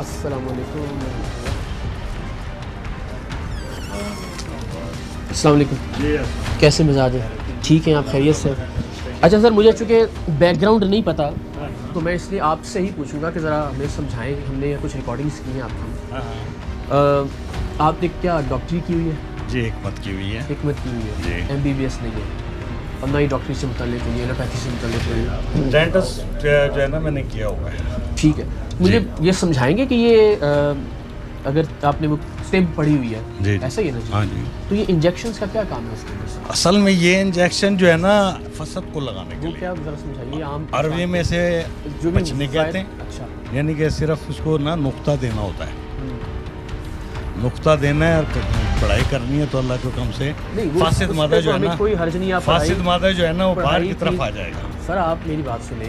अस्सलामुअलैकुम। अस्सलामुअलैकुम। कैसे मिजाज है? ठीक है, आप खैरियत से? अच्छा सर, मुझे चूँकि बैकग्राउंड नहीं पता तो मैं इसलिए आपसे ही पूछूंगा कि ज़रा हमें समझाएं। हमने कुछ रिकॉर्डिंग्स की हैं आपकी। आपने क्या डॉक्टरी की हुई है? जी, हिकमत की हुई है। हिकमत की हुई जी। है, MBBS नहीं है, और ना ही डॉक्टरी से मुतल्लिक हुई है, एलोपैथी से मुतल्लिक हुई है। डेंटिस्ट जो है ना, मैंने किया हुआ है। ठीक है, मुझे ये समझाएंगे कि ये अगर आपने वो स्टेम पढ़ी हुई है, जी, ऐसा ही है ना जी? हाँ जी। तो ये इंजेक्शंस का क्या काम है उसके अंदर से? असल में ये इंजेक्शन जो है ना, फसद को लगाने के वो लिए, क्या, जरा समझाइए। आम अरबी में से जो भी बचने कहते हैं, अच्छा। यानी कि सिर्फ उसको ना नुक्ता देना होता है। नुक्ता देना है और पढ़ाई करनी है तो अल्लाह के हुक्म से फासिद मादा जो है ना, कोई हर्ज नहीं। आप फासिद मादा जो है ना वो बाहर पढ़ाई की तरफ की- आ जाएगा। सर आप मेरी बात सुने,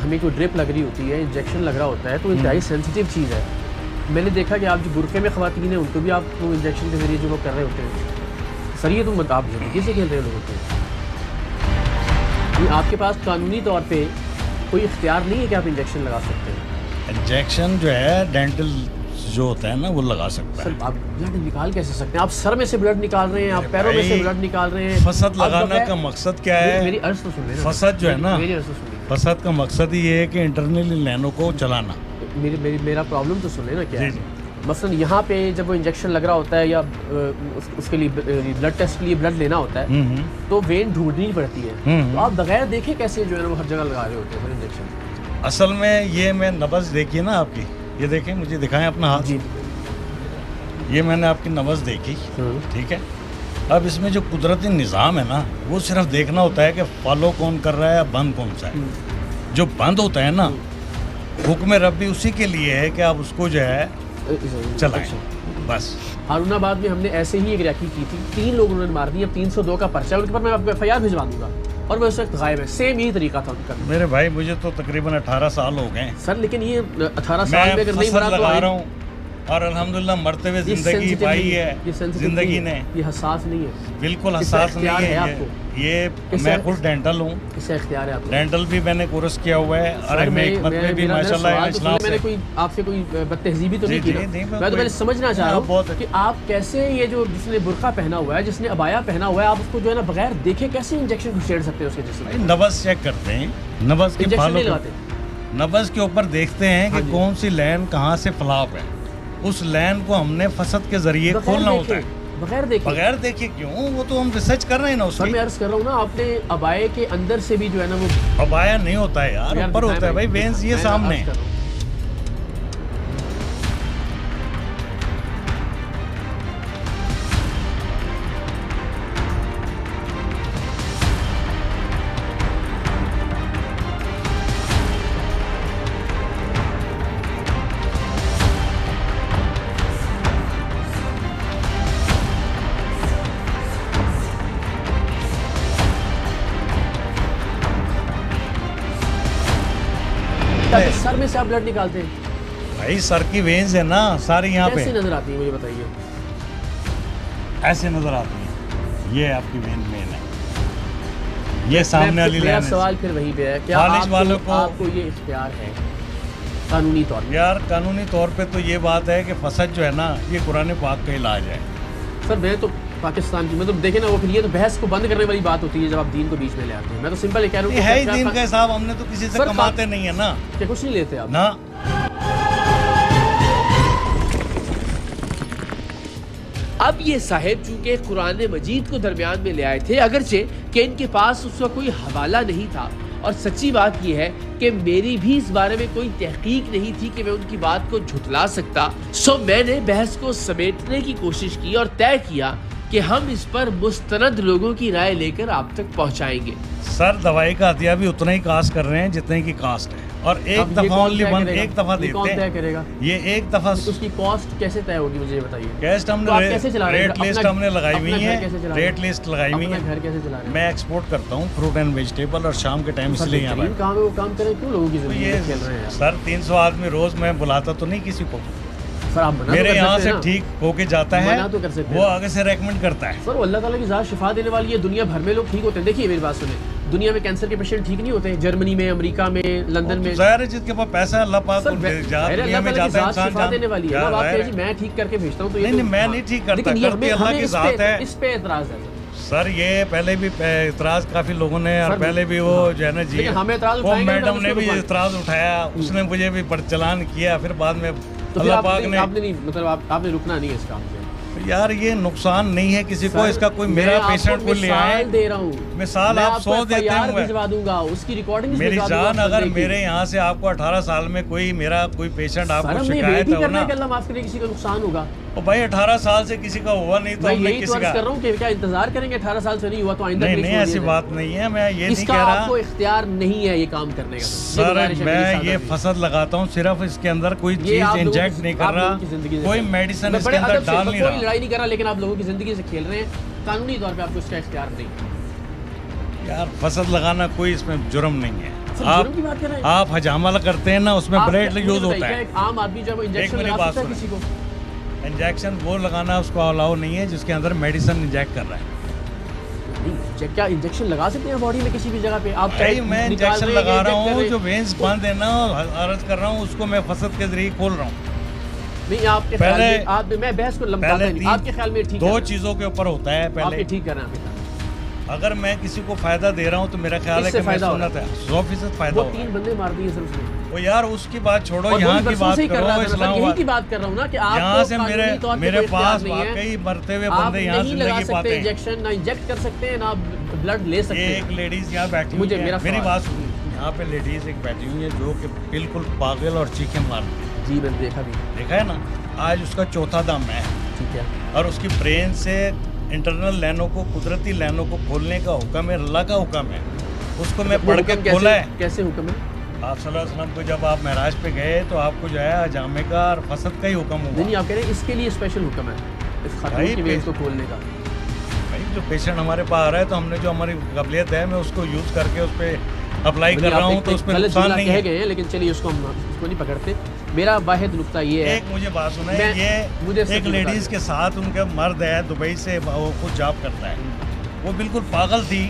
हमें कोई ड्रिप लग रही होती है, इंजेक्शन लग रहा होता है, तो इंतहाई सेंसिटिव चीज़ है। मैंने देखा कि आप जो बुरके में ख़वातीन हैं उनको भी आप वो इंजेक्शन के ज़रिए जो वो कर रहे होते हैं। सर ये तुम आप ज़िंदगी से खेल रहे हो लोगों को। ये आपके पास कानूनी तौर पे कोई इख्तियार नहीं है कि आप इंजेक्शन लगा सकते हैं। इंजेक्शन जो है डेंटल जो होता है ना वो लगा सकता है। सर आप ब्लड निकाल कैसे सकते हैं? आप सर में से ब्लड निकाल रहे हैं, आप पैरों में से ब्लड निकाल रहे हैं। फसद लगाने का मकसद क्या है? मेरी अर्ज तो सुन लेना। फसद जो है ना, मेरी अर्ज तो सुन लेना। फसद का मकसद ही ये है कि इंटरनल लाइनों को चलाना। मेरा प्रॉब्लम तो सुन लेना क्या जी, है। जी। मसलन यहाँ पे जब वो इंजेक्शन लग रहा होता है या उसके लिए ब्लड टेस्ट के लिए ब्लड लेना होता है, तो वेन ढूंढनी पड़ती है। तो आप बगैर देखे कैसे जो है ना वो हर जगह लगा रहे होते हैं इंजेक्शन? असल में ये मैं नब्ज़ देखी ना आपकी, ये देखें, मुझे दिखाएं अपना हाथ। जी। ये मैंने आपकी नब्ज़ देखी, ठीक है। अब इसमें जो कुदरती निज़ाम है ना, वो सिर्फ देखना होता है कि फॉलो कौन कर रहा है या बंद कौन सा है। जो बंद होता है ना, हुक्म रब्बी उसी के लिए है कि आप उसको जो है चलाएं, बस। हारूनाबाद में हमने ऐसे ही एक रैकी की थी, 3 लोग उन्होंने मार दिया, 302 का पर्चा, उनके पर मैं आपको FIR भिजवा दूंगा, और वो उस वक्त गायब है। सेम यही तरीका था उनका। मेरे भाई मुझे तो तकरीबन 18 साल हो गए सर, लेकिन ये 18 साल में अगर नहीं मरा तो लगा रहा हूँ और अल्हम्दुलिल्लाह मरते हुए जिंदगी पाई है जिंदगी ने। ये हसास नहीं है, बिल्कुल हसास नहीं है आपको। ये मैं खुद डेंटल हूँ, इससे इख्तियार है आपको। डेंटल भी मैंने कोर्स किया हुआ है और मैं हिकमत में भी माशाल्लाह इस्लाम से। मैंने कोई आपसे कोई बदतहजीबी तो नहीं की ना? नहीं, मैं तो पहले समझना चाह रहा हूँ कि आप कैसे, ये जो जिसने बुर्का पहना हुआ है, जिसने अबाया पहना हुआ है, आप उसको जो है ना बगैर देखे कैसे इंजेक्शन घुसेड़ सकते हैं उसके जिस्म में? नब्ज़ चेक करते हैं, नब्ज़ के इंजेक्शन नहीं फालों लगाते। नब्ज़ के ऊपर देखते हैं कि कौन सी लाइन कहाँ से फ्लॉप है, उस लाइन को हमने फसद के जरिए खोलना होता है। बगैर देखे क्यों? वो तो हम रिसर्च कर रहे हैं ना उसमें। मैं अर्ज कर रहा हूँ ना, आपने अबाये के अंदर से भी जो है ना वो अबाया नहीं होता है यार, ऊपर होता है भाई, वेंस ये सामने। सर में से आप ब्लड निकालते हैं? भाई सर की वेंस है ना सारी यहाँ पे। कैसे नजर आती है मुझे बताइए? ऐसे नजर आती है, ये आपकी वेन है, ये सामने वाली मेरा लाइन। सवाल फिर वहीं पे है, क्या आपको ये इख्तियार है कानूनी तौर पे? यार कानूनी तौर पे तो ये बात है कि फसद जो है ना, ये कुरान पाक का इलाज है। सर मैं तो पाकिस्तान की, मतलब देखे ना, वो फिर ये तो बहस को बंद करने वाली बात होती है जब आप दीन को बीच में ले आते हैं। मैं तो सिंपल ये कह रहा हूँ है ही दीन का हिसाब, हमने तो किसी से कमाते नहीं है ना, क्या कुछ नहीं लेते आप ना। अब ये साहिब चूंकि कुरान मजीद को दरमियान में ले आए थे, अगरचे कि इनके पास उसका कोई हवाला नहीं था, और सच्ची बात यह है कि मेरी भी इस बारे में कोई तहकीक नहीं थी कि मैं उनकी बात को झुटला सकता। सो मैंने बहस को समेटने की कोशिश की और तय किया कि हम इस पर मुस्तनद लोगों की राय लेकर आप तक पहुंचाएंगे। सर दवाई का अतिया भी उतना ही कास्ट कर रहे हैं जितने की कास्ट है, और एक दफा ओनली वन, एक दफा देते कौन तय करेगा? ये एक दफा। उसकी कॉस्ट कैसे तय होगी मुझे बताइए? कैस्ट हमने रेट लिस्ट हमने लगाई हुई है, रेट लिस्ट लगाई हुई है। घर कैसे चला रहे हैं? मैं एक्सपोर्ट करता हूँ फ्रूट एंड वेजिटेबल, और शाम के टाइम इसलिए यहाँ पर काम वो काम करें, क्यों लोगों की तो जिंदगी ये खेल रहे हैं? सर 300 आदमी रोज मैं बुलाता तो नहीं किसी को, सर आप मना मेरे तो यहाँ कर से सकते हैं ठीक होके जाता ना? है, मना तो कर सकते वो हैं। आगे से रेकमेंड करता है। सर वो अल्लाह ताला की ज़ात शिफा देने वाली है, दुनिया भर में लोग ठीक होते हैं। देखिए मेरी बात सुने, दुनिया में कैंसर के पेशेंट ठीक नहीं होते? जर्मनी में, अमेरिका में, लंदन में। जाहिर है जिसके पास पैसा है, अल्लाह पाक सर, जहाँ दुनिया में जाता है इंसान शिफा देने वाली है ना। आप कहिए जी मैं ठीक करके भेजता हूँ, तो ये नहीं, मैं नहीं ठीक करता, लेकिन ये करती हमें अल्लाह की ज़ात है। इस पे एतराज है सर। ये पहले भी इतराज काफी लोगों ने, और सर, पहले भी वो जो है ना जी, लेकिन हमें एतराज वो उठाएंगे, मैडम हम ने उसको भी रुकवाएं। इतराज उठाया, उसने मुझे भी चलान किया, फिर बाद में तो फिर अल्लाह पाक आपने ने। आपने नहीं, मतलब आपने रुकना नहीं है इस काम से। यार ये नुकसान नहीं है किसी को, सर, इसका कोई मैं मेरा आपको पेशेंट को ले आए, मिसाल दे रहा हूँ, मिसाल आप 100 देते FIR होंगे। भिजवा दूंगा, उसकी रिकॉर्डिंग मेरी जान, अगर मेरे यहाँ से आपको 18 साल में कोई मेरा कोई पेशेंट आपको शिकायत हो ना, कि अल्लाह माफ करे, किसी का नुकसान होगा। तो भाई 18 साल से किसी का हुआ नहीं, तो मैं हमने यही तो किसी अर्ज का। कर रहा हूँ कि क्या इंतजार करेंगे? 18 साल से नहीं हुआ तो आइंदा नहीं के लिए नहीं, छोड़ ऐसी दिया बात नहीं है, मैं ये जाए। नहीं इसका कह रहा। आपको इख्तियार नहीं है ये काम करने का। सर मैं ये फसद लगाता हूँ, सिर्फ इसके अंदर कोई चीज इंजेक्ट नहीं कर रहा, कोई मेडिसिन इसके अंदर डाल नहीं कोई रहा। लड़ाई नहीं कर रहा, लेकिन आप लोगों की जिंदगी से खेल रहे हैं। कानूनी तौर पे आपको इसका इख्तियार नहीं। यार फसद लगाना कोई इसमें जुर्म नहीं है। सर, आप जुर्म की बात कर रहे हैं? आप हजामला करते हैं ना, उसमें ब्लेड मुझे यूज बताइए, होता क्या है। एक आम आदमी जब इंजेक्शन मेरी लगा बात सकता है सुनो। किसी को? इंजेक्शन वो लगाना उसको अलाउ नहीं है जिसके अंदर मेडिसिन इंजेक्ट कर रहा है। नहीं, क्या इंजेक्शन लगा सकते हैं बॉडी में किसी भी जगह पे? आप भाई मैं निकाल इंजेक्शन रहे हैं, लगा रहा inject कर हूँ, रहे जो हैं। वेन्स बंद है ना, अर्ज कर रहा हूँ, उसको मैं फसद के जरिए खोल रहा हूँ। नहीं, आपके ख्याल पहले- में आप, मैं बहस को लंबाता पहले नहीं, आपके ख्याल में ठीक दो है? चीजों के ऊपर होता है। आपके पहले ठीक कर रहे हैं आपके ख्याल में। अगर मैं किसी को फायदा दे रहा हूँ तो मेरा ख्याल है इससे कि मैं फायदा हो सुन्नत है, 100% फायदा वो होगा। 3 बंदे मार दिए सर उसने। वो यार उसकी बात छोड़ो, और यहाँ दो की बरसों बात से ही कर करो, रहा था ना, सर, यही इस्लामाबाद। की बात कर रहा हूँ ना कि आप यहाँ से मेरे पास नहीं है। वाकई मरते हुए आप बंदे यहाँ नहीं लगा जिंदगी सकते पाते हैं। इंजेक्शन, ना इंजेक्ट कर सकते हैं, ना ब्लड ले सकते एक हैं। लेडीज यहाँ बैठी मुझे हुई है, मेरा मेरी सवाल- बात सुनिए। यहाँ पे लेडीज एक बैठी हुई है जो कि बिल्कुल पागल और चीखें मारती है। जी मैंने देखा भी। देखा है ना, आज उसका चौथा दम है, ठीक है। और उसकी ब्रेन से इंटरनल लाइनों को, कुदरती लाइनों को खोलने का हुक्म है, अल्लाह का हुक्म है। उसको मैं वो पढ़ के हुक्म खोला कैसे, है। कैसे हुक्म है? आप सल्लल्लाहु अलैहि वसल्लम को जब आप महराज पे गए तो आपको जो है हजामे का और फसद का ही हुक्म नहीं हुआ। नहीं, आप कह रहे हैं इसके लिए स्पेशल हुक्म है, इस भाई, खातून की वेन्स को खोलने का। भाई जो पेशेंट हमारे पास आ रहा है तो हमने जो हमारी काबिलियत है मैं उसको यूज़ करके उस पर अप्लाई कर रहा हूँ, तो उस पर गलत नुकसान जुमला नहीं कह है। गए हैं, लेकिन चलिए उसको हम उसको नहीं पकड़ते। मेरा वाहिद नुक्ता ये है, एक मुझे बात सुनाए, मुझे ये सच एक बता लेडीज़ दें। के साथ उनका मर्द है, दुबई से वो खुद जॉब करता है, वो बिल्कुल पागल थी।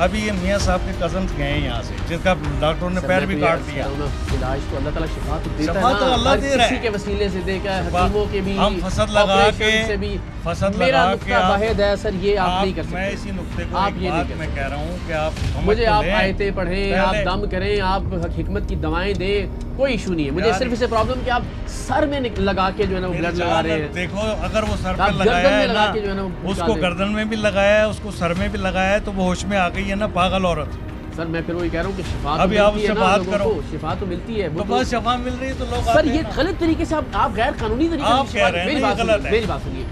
अभी ये मियाँ साहब के कजन गए हैं यहाँ से, जिसका डॉक्टर ने सर, पैर मैं भी तो काट यार दिया। कहूँ ना, इलाज तो अल्लाह ताला शिफा तो देता शिफा है तो ना, अल्लाह हर दे रहा किसी है। के वसीले से देगा, शिफा- हकीमों के भी, हम फसद लगा के, ऑपरेशन से भी। फसद मेरा लगा नुक्ता के वाहिद है सर, ये आप नहीं कर मैं सकते। इसी नुक्ते को आप एक ये नहीं बात कर मैं सकते। कह रहा हूँ कि आप समझ मुझे तो आप लें। आयतें पढ़ें, आप पहले- दम करें, आप हिकमत की दवाएं दें, कोई इशू नहीं है। मुझे यार- सिर्फ इसे प्रॉब्लम कि आप सर में लगा के जो है ना वो मेरी ब्लड लगा जान, रहे हैं। देखो अगर वो सर आप पे लगाया गर्दन में है लगा ना, के जो है ना वो उसको निकाल दें। गर्दन में भी लगाया है, उसको सर में भी लगाया है, तो वो होश में आ गई है ना, पागल औरत। सर मैं फिर वही कह रहा हूँ कि शिफा तो अभी आप मिलती है उससे ना बात लोगों करो। को, शिफा तो मिलती है। वो तो तो- बस शफा मिल रही है तो लोग सर आते हैं ये ना। गलत तरीके से आप गैर कानूनी तरीके आप से कह रहे हैं ना, मेरी ये बात गलत सुनिए, है। मेरी बात सुनिए।